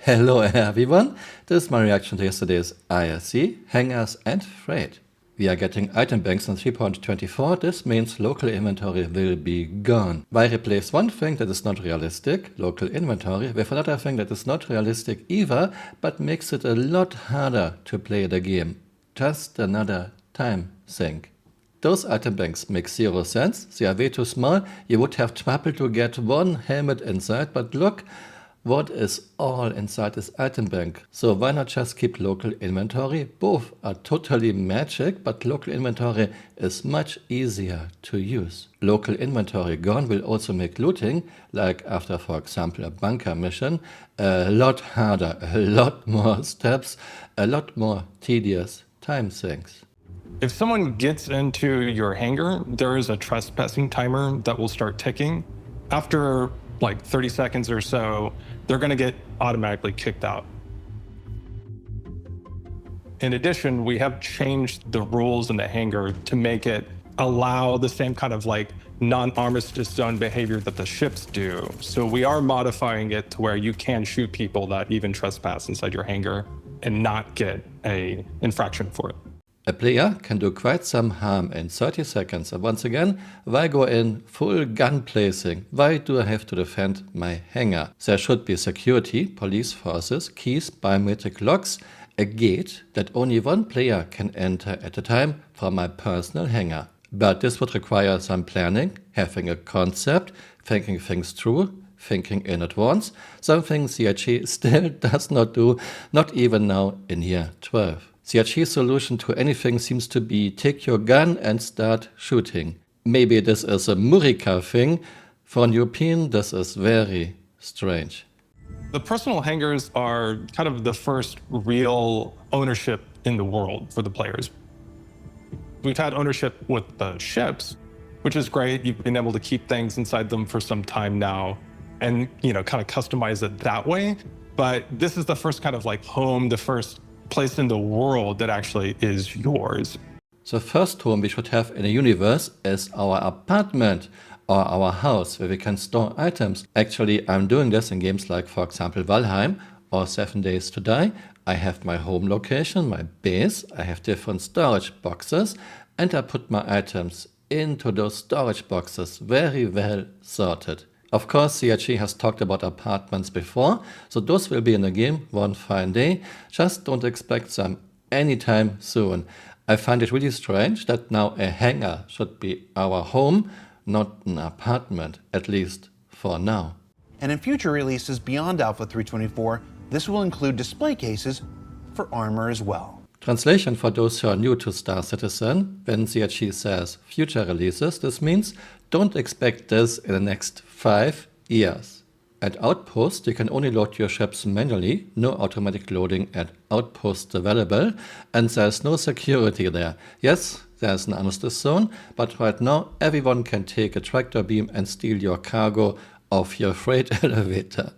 Hello everyone, this is my reaction to yesterday's ISC, Hangars and Freight. We are getting item banks in 3.24, this means local inventory will be gone. Why replace one thing that is not realistic, local inventory, with another thing that is not realistic either, but makes it a lot harder to play the game? Just another time sink. Those item banks make zero sense, they are way too small, you would have trouble to get one helmet inside, but look what is all inside this item bank. So why not just keep local inventory? Both are totally magic, but local inventory is much easier to use. Local inventory gone will also make looting, like after for example a bunker mission, a lot harder, a lot more steps, a lot more tedious time sinks. If someone gets into your hangar, there is a trespassing timer that will start ticking. After like 30 seconds or so, they're going to get automatically kicked out. In addition, we have changed the rules in the hangar to make it allow the same kind of like non-armistice zone behavior that the ships do. So we are modifying it to where you can shoot people that even trespass inside your hangar and not get an infraction for it. A player can do quite some harm in 30 seconds, and once again, why go in full gun placing? Why do I have to defend my hangar? There should be security, police forces, keys, biometric locks, a gate that only one player can enter at a time from my personal hangar. But this would require some planning, having a concept, thinking things through, thinking in advance, something CRG still does not do, not even now in year 12. CRG's solution to anything seems to be take your gun and start shooting. Maybe this is a Murica thing. For an European, this is very strange. The personal hangars are kind of the first real ownership in the world for the players. We've had ownership with the ships, which is great. You've been able to keep things inside them for some time now and, kind of customize it that way. But this is the first kind of like home, the first place in the world that actually is yours. The first home we should have in a universe is our apartment or our house where we can store items. Actually, I'm doing this in games like, for example, Valheim or 7 Days to Die. I have my home location, my base, I have different storage boxes, and I put my items into those storage boxes very well sorted. Of course, CRG has talked about apartments before, so those will be in the game one fine day. Just don't expect them anytime soon. I find it really strange that now a hangar should be our home, not an apartment, at least for now. And in future releases beyond Alpha 3.24, this will include display cases for armor as well. Translation for those who are new to Star Citizen: when CRG says future releases, this means don't expect this in the next 5 years. At Outpost, you can only load your ships manually, no automatic loading at Outpost available, and there's no security there. Yes, there's an armistice zone, but right now everyone can take a tractor beam and steal your cargo off your freight elevator.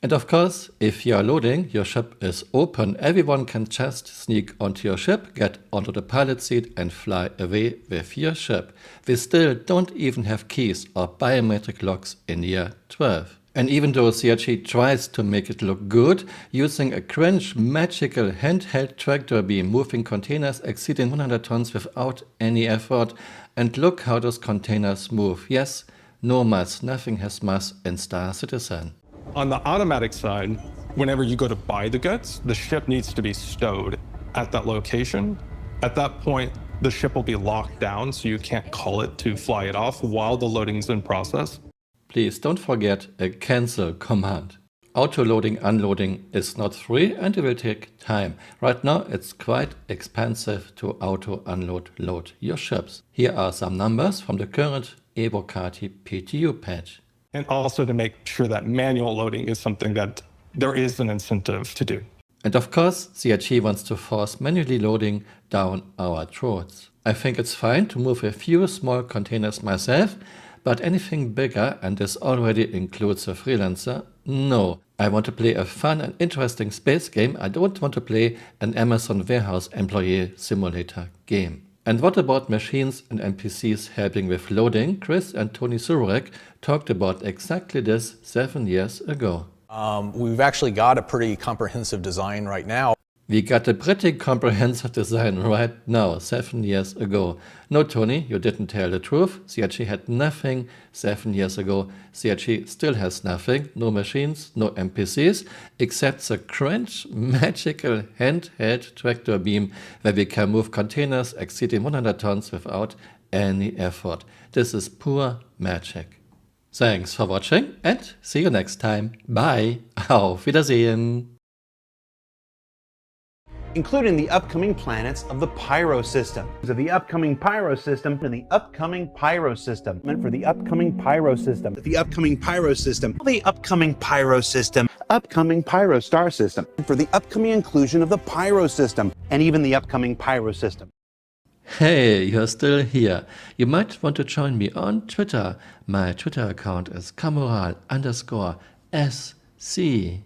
And of course, if you are loading, your ship is open, everyone can just sneak onto your ship, get onto the pilot seat and fly away with your ship. We still don't even have keys or biometric locks in year 12. And even though CRG tries to make it look good, using a cringe magical handheld tractor beam moving containers exceeding 100 tons without any effort, and look how those containers move. Yes, no mass, nothing has mass in Star Citizen. On the automatic side, whenever you go to buy the goods, the ship needs to be stowed at that location. At that point, the ship will be locked down, so you can't call it to fly it off while the loading's in process. Please don't forget a cancel command. Auto-loading, unloading is not free and it will take time. Right now it's quite expensive to auto-unload load your ships. Here are some numbers from the current Evocati PTU patch. And also to make sure that manual loading is something that there is an incentive to do. And of course, CRG wants to force manually loading down our throats. I think it's fine to move a few small containers myself, but anything bigger, and this already includes a freelancer, no. I want to play a fun and interesting space game. I don't want to play an Amazon warehouse employee simulator game. And what about machines and NPCs helping with loading? Chris and Tony Surek talked about exactly this 7 years ago. We've actually got a pretty comprehensive design right now. We got a pretty comprehensive design right now, 7 years ago. No, Tony, you didn't tell the truth. CRG had nothing 7 years ago. CRG still has nothing. No machines, no NPCs, except the cringe magical handheld tractor beam where we can move containers exceeding 100 tons without any effort. This is pure magic. Thanks for watching and see you next time. Bye. Auf Wiedersehen. Including the upcoming planets of the Pyro system. Of the upcoming Pyro system and the upcoming Pyro system. Meant for the upcoming Pyro system. The upcoming Pyro system. The upcoming Pyro system. Upcoming Pyro star system. For the upcoming inclusion of the Pyro system. And even the upcoming Pyro system. Hey, you're still here. You might want to join me on Twitter. My Twitter account is Camural_SC.